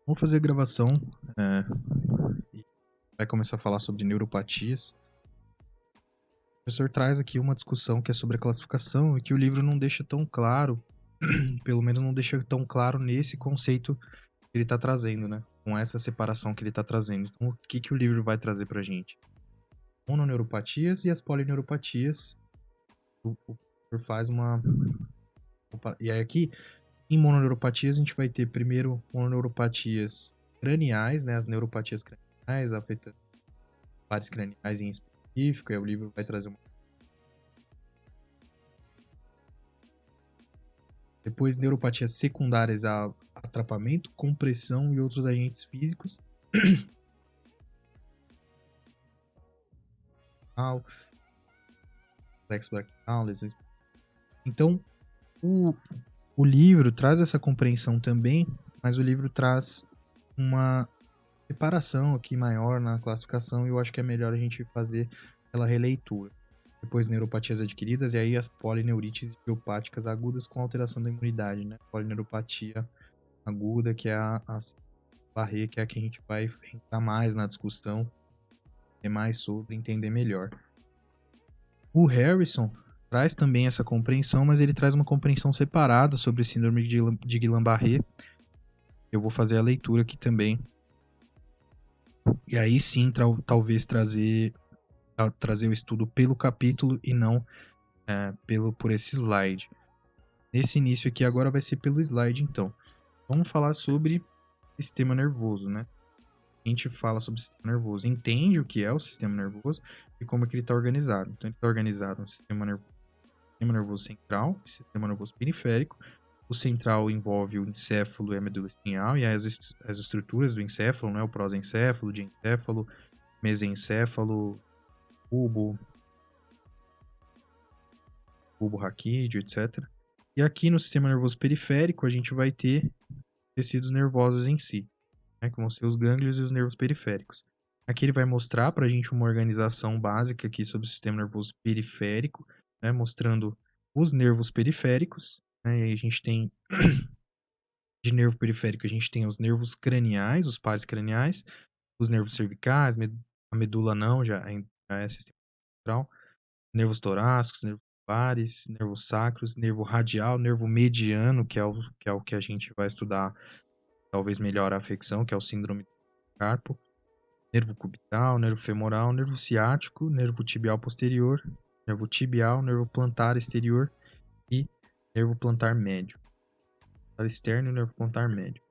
Vamos fazer a gravação é, e vai começar a falar sobre neuropatias. O professor traz aqui uma discussão que é sobre a classificação e que o livro não deixa tão claro, pelo menos não deixa tão claro nesse conceito que ele está trazendo, né? Com essa separação que ele está trazendo. Então, o que o livro vai trazer para a gente? Mononeuropatias e as polineuropatias. O professor faz uma... E aí aqui, em mononeuropatias, a gente vai ter primeiro mononeuropatias craniais, né? As neuropatias craniais afetando pares craniais em específico, e aí o livro vai trazer uma... Depois, neuropatias secundárias a atrapamento, compressão e outros agentes físicos. Plexo braquial, lesões. Então, o livro traz essa compreensão também, mas o livro traz uma separação aqui maior na classificação e eu acho que é melhor a gente fazer aquela releitura. Depois, neuropatias adquiridas e aí as polineurites idiopáticas agudas com alteração da imunidade, né? Polineuropatia aguda, que é a Barré, que é a que a gente vai entrar mais na discussão, é mais sobre, entender melhor. O Harrison traz também essa compreensão, mas ele traz uma compreensão separada sobre síndrome de Guillain-Barré. Eu vou fazer a leitura aqui também. E aí sim, talvez trazer o estudo pelo capítulo e não por esse slide. Nesse início aqui agora vai ser pelo slide, então. Vamos falar sobre sistema nervoso, né? A gente fala sobre o sistema nervoso, entende o que é o sistema nervoso e como é que ele está organizado. Então, ele está organizado no sistema nervoso central e sistema nervoso periférico. O central envolve o encéfalo e a medula espinhal e as estruturas do encéfalo, né? O prosencéfalo, diencéfalo, mesencéfalo, bulbo raquídeo, etc. E aqui no sistema nervoso periférico a gente vai ter tecidos nervosos em si, né, que vão ser os gânglios e os nervos periféricos. Aqui ele vai mostrar para a gente uma organização básica aqui sobre o sistema nervoso periférico, né, mostrando os nervos periféricos, né, e aí a gente tem de nervo periférico, a gente tem os nervos craniais, os pares craniais, os nervos cervicais, a medula não, já é sistema central, nervos torácicos, nervos pares, nervos sacros, nervo radial, nervo mediano, que é o que a gente vai estudar talvez melhor a afecção, que é o síndrome do carpo, nervo cubital, nervo femoral, nervo ciático, nervo tibial posterior, nervo tibial, nervo plantar exterior e nervo plantar médio. Plantar externo e nervo plantar médio.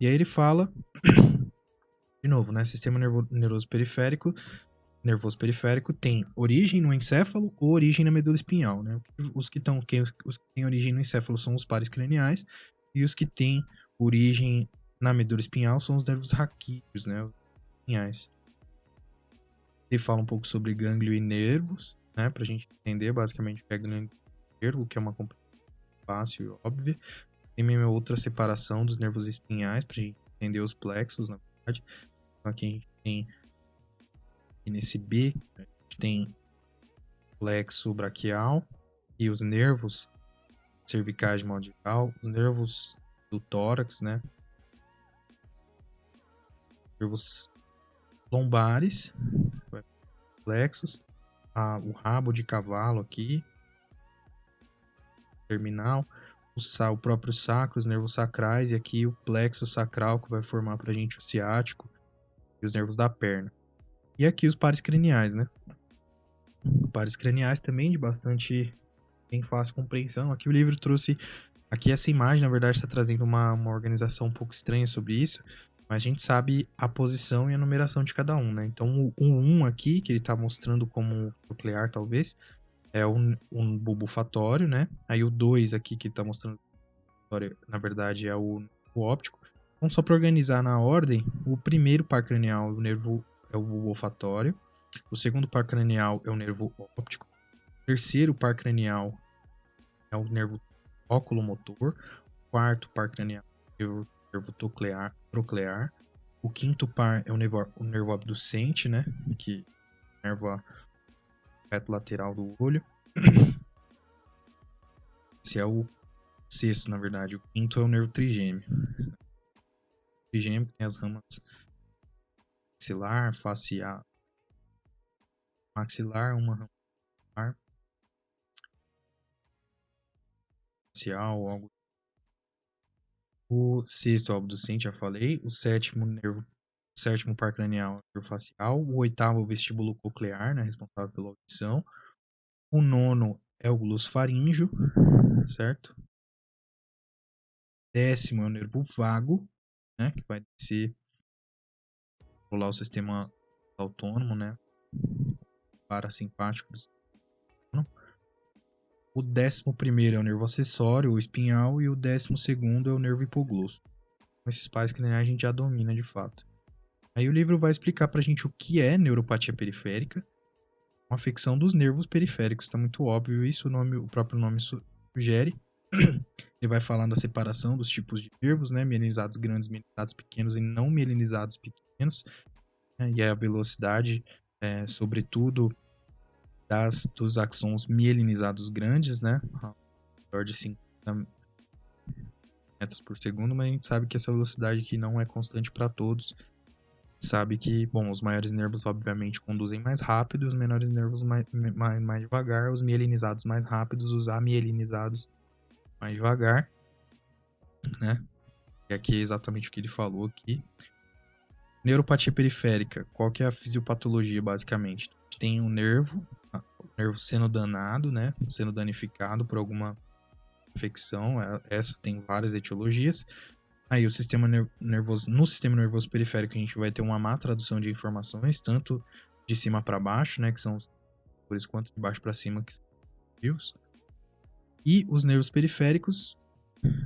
E aí ele fala, de novo, né, sistema nervoso periférico tem origem no encéfalo ou origem na medula espinhal, né? Os que têm origem no encéfalo são os pares craniais e os que têm origem na medula espinhal são os nervos raquídeos, né? Os espinhais. Ele fala um pouco sobre gânglio e nervos, né? Pra gente entender basicamente o que é gânglio e nervo, que é uma compreensão fácil e óbvia. Tem mesmo outra separação dos nervos espinhais pra gente entender os plexos, na verdade. Então aqui a gente tem nesse B, a gente tem plexo braquial e os nervos cervicais de modo geral, os nervos do tórax, né? Nervos lombares, plexos, o rabo de cavalo aqui, terminal, o próprio sacro, os nervos sacrais, e aqui o plexo sacral, que vai formar pra gente o ciático e os nervos da perna. E aqui os pares craniais, né? Pares craniais também de bastante bem fácil compreensão. Aqui o livro trouxe... Aqui essa imagem, na verdade, está trazendo uma organização um pouco estranha sobre isso, mas a gente sabe a posição e a numeração de cada um, né? Então, o 1 aqui, que ele está mostrando como nuclear, talvez, é um bulbo fatório, né? Aí o 2 aqui, que está mostrando na verdade, é o óptico. Então, só para organizar na ordem, o primeiro par cranial é o bulbo olfatório, o segundo par cranial é o nervo óptico, o terceiro par cranial é o nervo oculomotor, o quarto par cranial é o nervo troclear, o quinto par é o nervo abducente, né, que é o nervo reto lateral do olho. Esse é o sexto, na verdade. O quinto é o nervo trigêmeo. trigêmeo, que tem as ramas maxilar, facial, maxilar, uma rama maxilar, facial, algo. O sexto é o abducente, já falei. O sétimo par cranial, nervo facial. O oitavo é o vestíbulo coclear, né, responsável pela audição. O nono é o glúteo faríngeo, certo? O décimo é o nervo vago, né, que vai descer o sistema autônomo, né, parasimpático do sono. O 11º é o nervo acessório, o espinhal, e o 12º é o nervo hipoglósso. Esses pares craniais a gente já domina de fato. Aí o livro vai explicar pra gente o que é neuropatia periférica, uma afecção dos nervos periféricos, tá muito óbvio isso, o próprio nome sugere. Ele vai falando da separação dos tipos de nervos, né, mielinizados grandes, mielinizados pequenos e não mielinizados pequenos, né, e a velocidade, sobretudo, dos axons mielinizados grandes, né, ao redor de 50 metros por segundo, mas a gente sabe que essa velocidade aqui não é constante para todos. Sabe que, bom, os maiores nervos obviamente conduzem mais rápido, os menores nervos mais devagar, os mielinizados mais rápidos, os amielinizados mais devagar, né? E aqui é exatamente o que ele falou aqui. Neuropatia periférica, qual que é a fisiopatologia basicamente? A gente tem o nervo sendo danado, né? Sendo danificado por alguma infecção, essa tem várias etiologias. Aí o sistema nervoso, no sistema nervoso periférico a gente vai ter uma má tradução de informações, tanto de cima para baixo, né, que são os motores, quanto de baixo para cima, que são os nervos. E os nervos periféricos,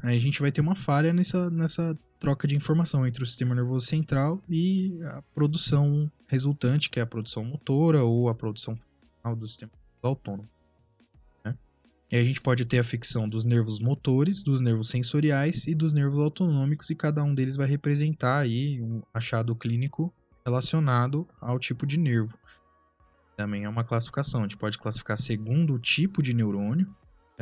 aí a gente vai ter uma falha nessa troca de informação entre o sistema nervoso central e a produção resultante, que é a produção motora ou a produção funcional do sistema autônomo. E aí a gente pode ter a afecção dos nervos motores, dos nervos sensoriais e dos nervos autonômicos, e cada um deles vai representar aí um achado clínico relacionado ao tipo de nervo. Também é uma classificação, a gente pode classificar segundo o tipo de neurônio,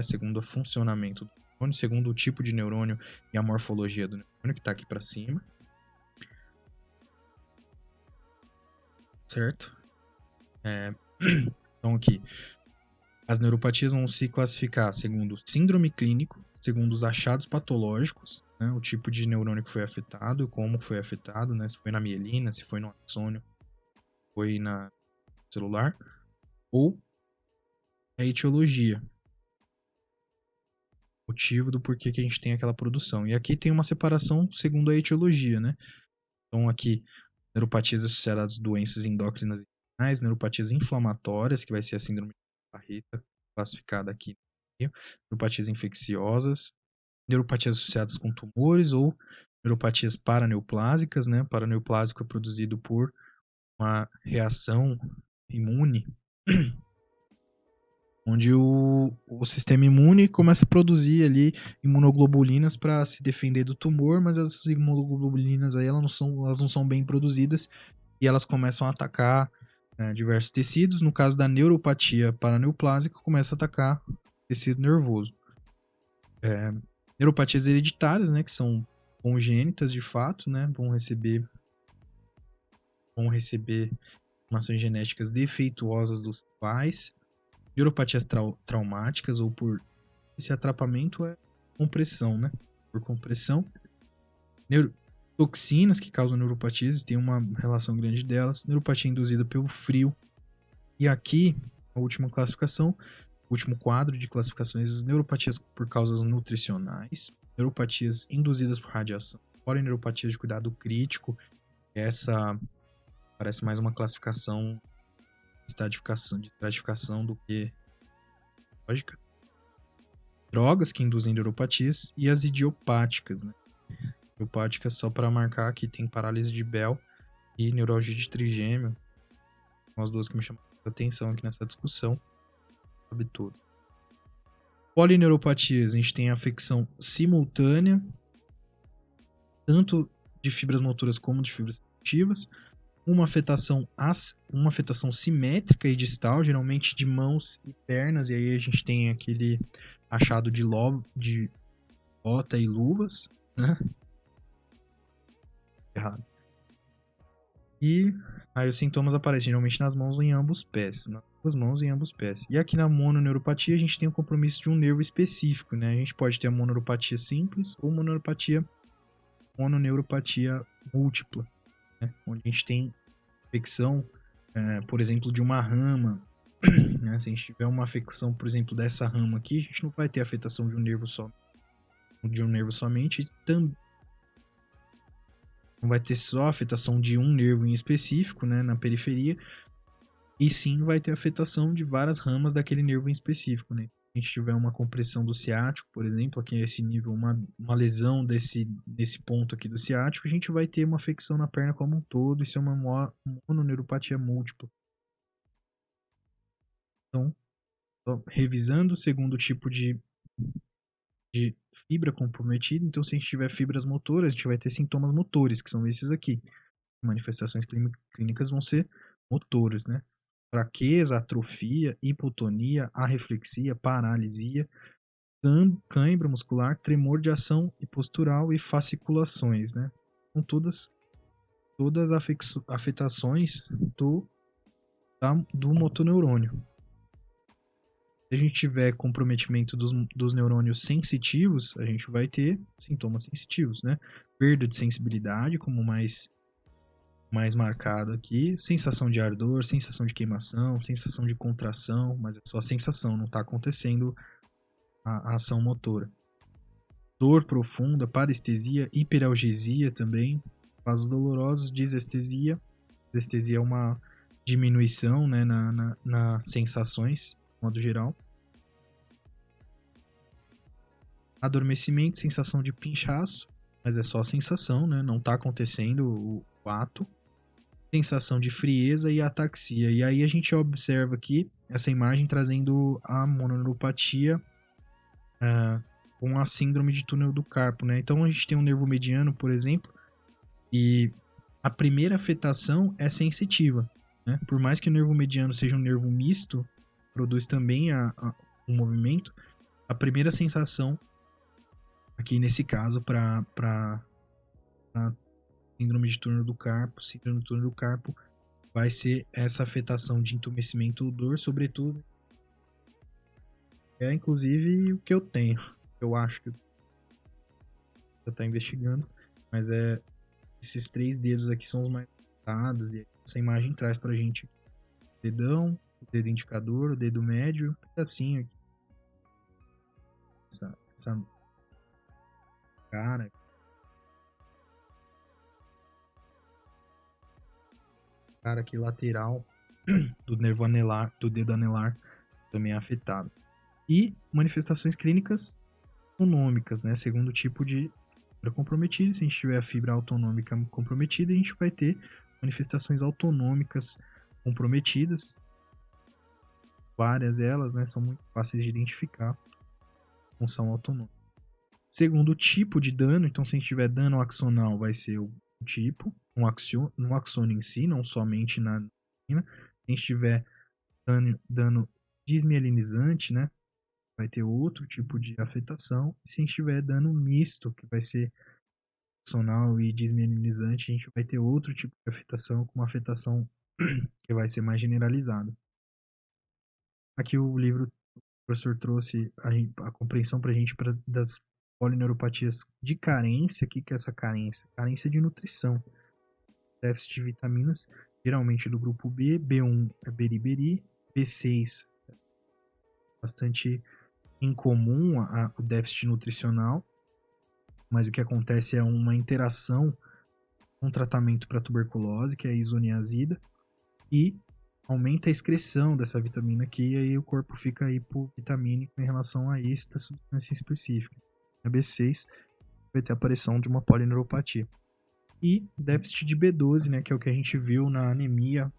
segundo o funcionamento do neurônio, segundo o tipo de neurônio e a morfologia do neurônio, que está aqui para cima. Certo? Então aqui, as neuropatias vão se classificar segundo o síndrome clínico, segundo os achados patológicos, né, o tipo de neurônio que foi afetado, como foi afetado, né, se foi na mielina, se foi no axônio, se foi na celular, ou a etiologia, motivo do porquê que a gente tem aquela produção. E aqui tem uma separação segundo a etiologia, né? Então aqui, neuropatias associadas a doenças endócrinas e renais, neuropatias inflamatórias, que vai ser a síndrome de Barreta, classificada aqui, neuropatias infecciosas, neuropatias associadas com tumores ou neuropatias paraneoplásicas, né? Paraneoplásico é produzido por uma reação imune, onde o sistema imune começa a produzir ali imunoglobulinas para se defender do tumor, mas essas imunoglobulinas aí elas não são bem produzidas e elas começam a atacar diversos tecidos. No caso da neuropatia paraneoplásica, começa a atacar tecido nervoso. Neuropatias hereditárias, né, que são congênitas de fato, né, vão receber informações genéticas defeituosas dos pais. Neuropatias traumáticas, ou por esse atrapamento é compressão, né? Por compressão. Toxinas que causam neuropatias, tem uma relação grande delas. Neuropatia induzida pelo frio. E aqui, a última classificação, o último quadro de classificações, as neuropatias por causas nutricionais, neuropatias induzidas por radiação, polineuropatias de cuidado crítico. Essa parece mais uma classificação de estratificação do que lógica. Drogas que induzem neuropatias e as idiopáticas, né? Idiopáticas, só para marcar que tem parálise de Bell e neuralgia de trigêmeo. São as duas que me chamam a atenção aqui nessa discussão. Sabe tudo. Polineuropatias, a gente tem a afecção simultânea, tanto de fibras motoras como de fibras sensitivas. Uma afetação simétrica e distal, geralmente de mãos e pernas, e aí a gente tem aquele achado de bota e luvas, né? errado. E aí os sintomas aparecem geralmente nas mãos ou em ambos os pés. Nas duas mãos e em ambos os pés. E aqui na mononeuropatia a gente tem o compromisso de um nervo específico, né? A gente pode ter a mononeuropatia simples ou mononeuropatia múltipla, né? Onde a gente tem infecção, por exemplo, de uma rama, né? Se a gente tiver uma afecção, por exemplo, dessa rama aqui, a gente não vai ter afetação de um nervo somente, não vai ter só afetação de um nervo em específico, né, na periferia, e sim vai ter afetação de várias ramas daquele nervo em específico, né? Se a gente tiver uma compressão do ciático, por exemplo, aqui nesse nível, uma lesão desse ponto aqui do ciático, a gente vai ter uma afecção na perna como um todo, isso é uma mononeuropatia múltipla. Então, revisando o segundo tipo de fibra comprometida, então se a gente tiver fibras motoras, a gente vai ter sintomas motores, que são esses aqui. Manifestações clínicas vão ser motoras, né? Fraqueza, atrofia, hipotonia, arreflexia, paralisia, cãibra muscular, tremor de ação e postural e fasciculações, né? São todas afetações do motoneurônio. Se a gente tiver comprometimento dos neurônios sensitivos, a gente vai ter sintomas sensitivos, né? Perda de sensibilidade, como mais marcado aqui, sensação de ardor, sensação de queimação, sensação de contração, mas é só sensação, não está acontecendo a ação motora. Dor profunda, parestesia, hiperalgesia também, casos dolorosos, disestesia. Disestesia é uma diminuição, né, nas sensações, de modo geral. Adormecimento, sensação de pinchaço, mas é só sensação, né, não está acontecendo o ato. Sensação de frieza e ataxia. E aí a gente observa aqui essa imagem trazendo a mononeuropatia com a síndrome de túnel do carpo, né? Então a gente tem um nervo mediano, por exemplo, e a primeira afetação é sensitiva, né? Por mais que o nervo mediano seja um nervo misto, produz também o movimento, a primeira sensação aqui nesse caso para síndrome de túnel do carpo, vai ser essa afetação de entumecimento ou dor, sobretudo. É inclusive o que eu tenho. Eu acho que eu estou investigando, mas esses 3 dedos aqui são os mais afetados, e essa imagem traz pra gente o dedão, o dedo indicador, o dedo médio, um pedacinho aqui. Essa cara aqui lateral do nervo anelar, do dedo anelar, também é afetado. E manifestações clínicas autonômicas, né? Segundo tipo de fibra comprometida. Se a gente tiver a fibra autonômica comprometida, a gente vai ter manifestações autonômicas comprometidas. Várias elas, né? São muito fáceis de identificar. Função autonômica. Segundo tipo de dano, então se a gente tiver dano axonal, vai ser o tipo, no axônio em si, não somente na neurina. Se a gente tiver dano desmielinizante, né? Vai ter outro tipo de afetação. E se a gente tiver dano misto, que vai ser axonal e desmielinizante, a gente vai ter outro tipo de afetação, com uma afetação que vai ser mais generalizada. Aqui o livro, o professor trouxe a compreensão para a gente das polineuropatias de carência. O que é essa carência? Carência de nutrição. Déficit de vitaminas, geralmente do grupo B, B1 é beriberi, B6 é bastante incomum o déficit nutricional, mas o que acontece é uma interação com um tratamento para tuberculose, que é a isoniazida, e aumenta a excreção dessa vitamina aqui, e aí o corpo fica hipovitamínico em relação a esta substância específica. A B6 vai ter a aparição de uma polineuropatia. E déficit de B12, né, que é o que a gente viu na anemia.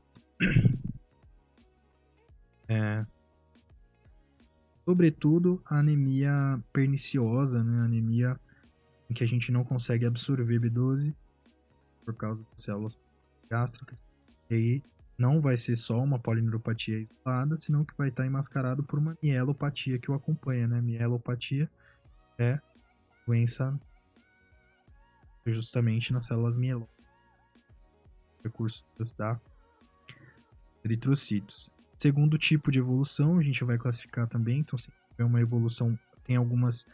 Sobretudo a anemia perniciosa, né, a anemia em que a gente não consegue absorver B12 por causa das células gástricas. E aí não vai ser só uma polineuropatia isolada, senão que vai estar enmascarado por uma mielopatia que o acompanha, né? Mielopatia é doença justamente nas células mielócitas. precursores da eritrocitos. Segundo tipo de evolução, a gente vai classificar também. Então, se tiver uma evolução, tem algumas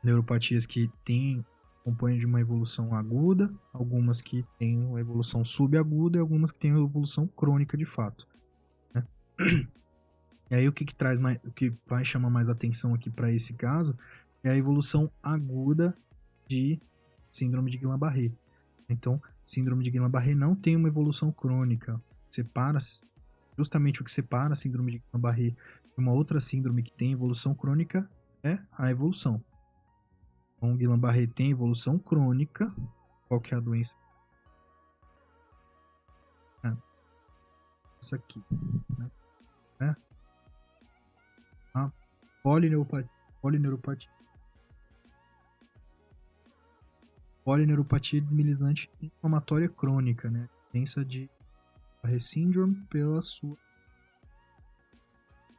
neuropatias que compõem de uma evolução aguda, algumas que têm uma evolução subaguda e algumas que têm uma evolução crônica de fato, né? E aí o que traz mais, o que vai chamar mais atenção aqui para esse caso é a evolução aguda de síndrome de Guillain-Barré. Então, síndrome de Guillain-Barré não tem uma evolução crônica. Justamente o que separa a síndrome de Guillain-Barré de uma outra síndrome que tem evolução crônica é a evolução. Então, Guillain-Barré tem evolução crônica. Qual que é a doença? Essa aqui, né? A polineuropatia desmilizante inflamatória crônica, né? Doença de Guillain-Barré Syndrome pela sua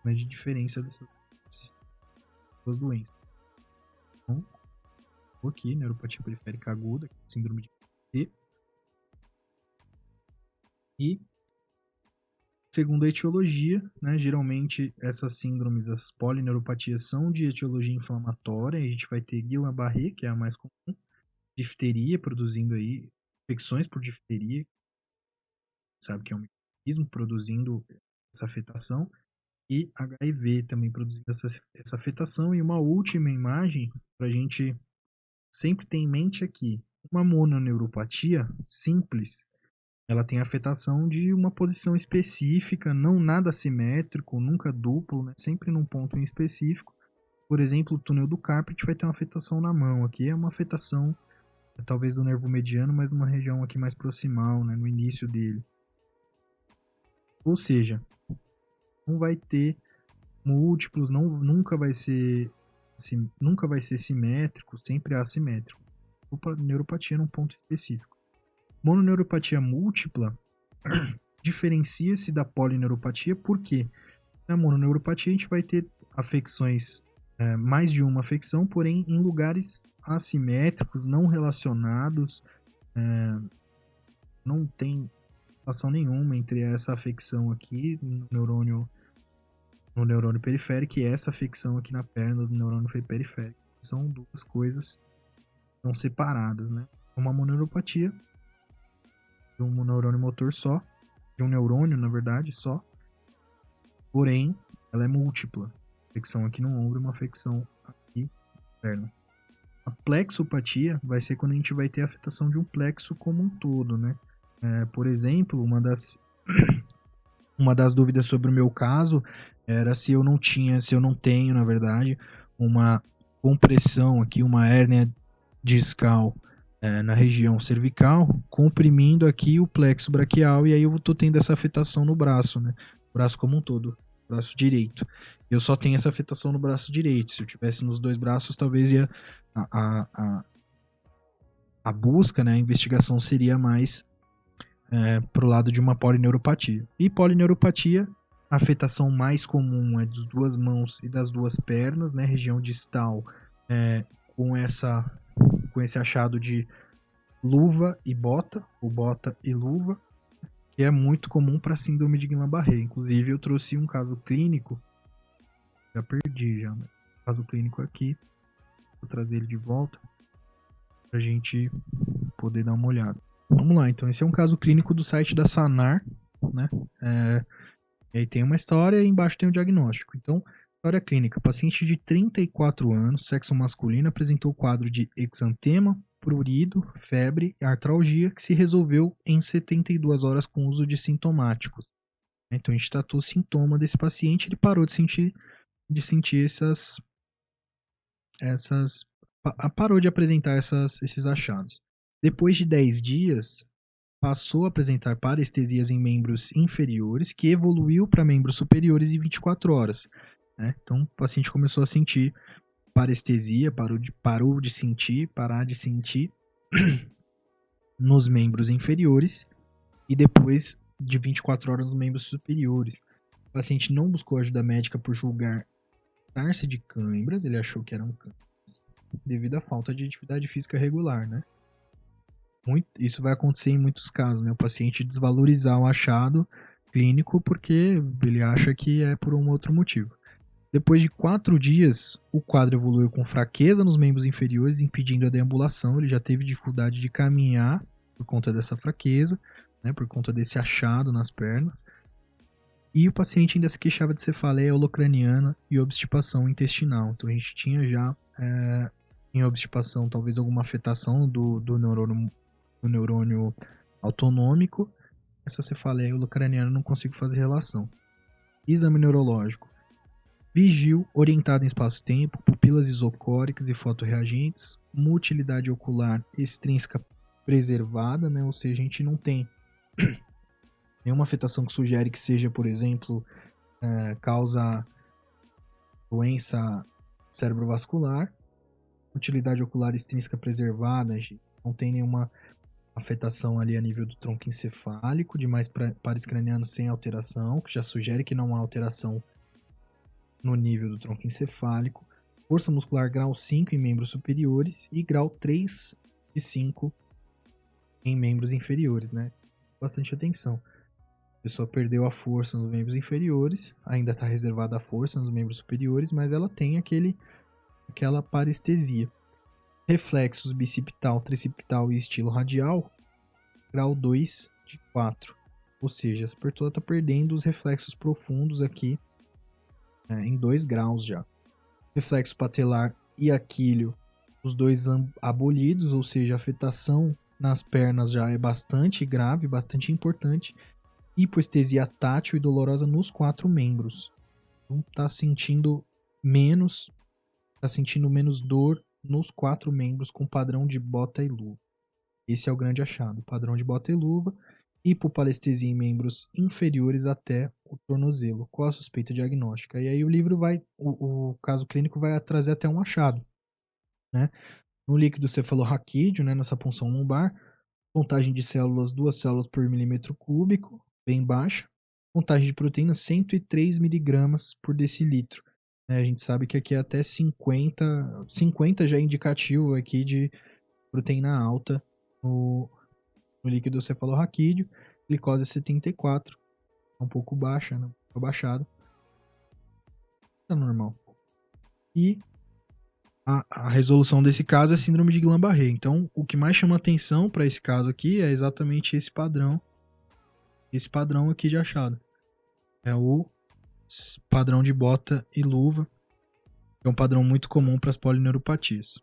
de diferença dessas duas doenças. Então, aqui, neuropatia periférica aguda, síndrome de Guillain-Barré. E segundo a etiologia, né, geralmente essas síndromes, essas polineuropatias são de etiologia inflamatória. A gente vai ter Guillain-Barré, que é a mais comum, difteria, produzindo aí infecções por difteria, sabe que é um mecanismo produzindo essa afetação, e HIV também produzindo essa afetação. E uma última imagem para a gente sempre ter em mente aqui, uma mononeuropatia simples, ela tem afetação de uma posição específica, não nada simétrico, nunca duplo, né? Sempre num ponto em específico. Por exemplo, o túnel do Carpet vai ter uma afetação na mão. Aqui é uma afetação, talvez do nervo mediano, mas numa região aqui mais proximal, né? No início dele. Ou seja, não vai ter múltiplos, nunca vai ser simétrico, sempre assimétrico. Neuropatia num ponto específico. Mononeuropatia múltipla diferencia-se da polineuropatia, porque na mononeuropatia a gente vai ter afecções, mais de uma afecção, porém em lugares assimétricos, não relacionados, não tem relação nenhuma entre essa afecção aqui no neurônio periférico e essa afecção aqui na perna do neurônio periférico. São duas coisas que são separadas, né? Uma mononeuropatia de um neurônio motor só, de um neurônio, na verdade, só. Porém, ela é múltipla. Afecção aqui no ombro e uma afecção aqui na perna. A plexopatia vai ser quando a gente vai ter a afetação de um plexo como um todo, né? Por exemplo, uma das dúvidas sobre o meu caso era se eu não tenho, na verdade, uma compressão aqui, uma hérnia discal na região cervical, comprimindo aqui o plexo braquial, e aí eu tô tendo essa afetação no braço, né? O braço como um todo, braço direito. Eu só tenho essa afetação no braço direito. Se eu tivesse nos dois braços, talvez a busca, né, a investigação seria mais pro lado de uma polineuropatia. E polineuropatia, a afetação mais comum é das duas mãos e das duas pernas, né? Região distal, com esse achado de luva e bota, ou bota e luva, que é muito comum para síndrome de Guillain-Barré. Inclusive, eu trouxe um caso clínico, já perdi já, né? Caso clínico aqui, vou trazer ele de volta para a gente poder dar uma olhada. Vamos lá, então, esse é um caso clínico do site da Sanar, né? Aí tem uma história e embaixo tem o diagnóstico. Então, história clínica. Paciente de 34 anos, sexo masculino, apresentou quadro de exantema, prurido, febre e artralgia que se resolveu em 72 horas com uso de sintomáticos. Então, a gente tratou o sintoma desse paciente, ele parou de sentir parou de apresentar esses achados. Depois de 10 dias, passou a apresentar parestesias em membros inferiores, que evoluiu para membros superiores em 24 horas. Né? Então, o paciente começou a sentir parestesia, parar de sentir nos membros inferiores e depois de 24 horas nos membros superiores. O paciente não buscou ajuda médica por julgar tratar-se de câimbras, ele achou que eram câimbras, devido à falta de atividade física regular, né? Isso vai acontecer em muitos casos, né? O paciente desvalorizar o achado clínico porque ele acha que é por um outro motivo. Depois de 4 dias, o quadro evoluiu com fraqueza nos membros inferiores, impedindo a deambulação. Ele já teve dificuldade de caminhar por conta dessa fraqueza, né, por conta desse achado nas pernas. E o paciente ainda se queixava de cefaleia holocraniana e obstipação intestinal. Então a gente tinha já em obstipação talvez alguma afetação do neurônio autonômico. Essa cefaleia holocraniana não consigo fazer relação. Exame neurológico. Vigil, orientado em espaço-tempo, pupilas isocóricas e fotorreagentes, motilidade ocular extrínseca preservada, né? Ou seja, a gente não tem nenhuma afetação que sugere que seja, por exemplo, causa doença cerebrovascular. Motilidade ocular extrínseca preservada, a gente não tem nenhuma afetação ali a nível do tronco encefálico, demais pares cranianos sem alteração, que já sugere que não há alteração no nível do tronco encefálico, força muscular grau 5 em membros superiores e grau 3 de 5 em membros inferiores, né? Bastante atenção. A pessoa perdeu a força nos membros inferiores, ainda está reservada a força nos membros superiores, mas ela tem aquela parestesia. Reflexos bicipital, tricipital e estilo radial, grau 2 de 4. Ou seja, essa pessoa está perdendo os reflexos profundos aqui em 2 graus já. Reflexo patelar e aquíleo, os dois abolidos, ou seja, a afetação nas pernas já é bastante grave, bastante importante. Hipoestesia tátil e dolorosa nos 4 membros. Então tá sentindo menos dor nos 4 membros com padrão de bota e luva. Esse é o grande achado, padrão de bota e luva. Hipopalestesia em membros inferiores até o tornozelo. Qual a suspeita diagnóstica? E aí o livro o caso clínico vai trazer até um achado, né? No líquido cefalorraquídeo, né, nessa punção lombar, contagem de células, 2 células por milímetro cúbico, bem baixa. Contagem de proteína, 103 miligramas por decilitro. A gente sabe que aqui é até 50 já é indicativo aqui de proteína alta no líquido cefalorraquídeo. Glicose 74, um pouco baixa, né? Abaixado. Tá normal. E a resolução desse caso é síndrome de Guillain-Barré. Então, o que mais chama atenção para esse caso aqui é exatamente esse padrão aqui de achado. É o padrão de bota e luva, que é um padrão muito comum para as polineuropatias.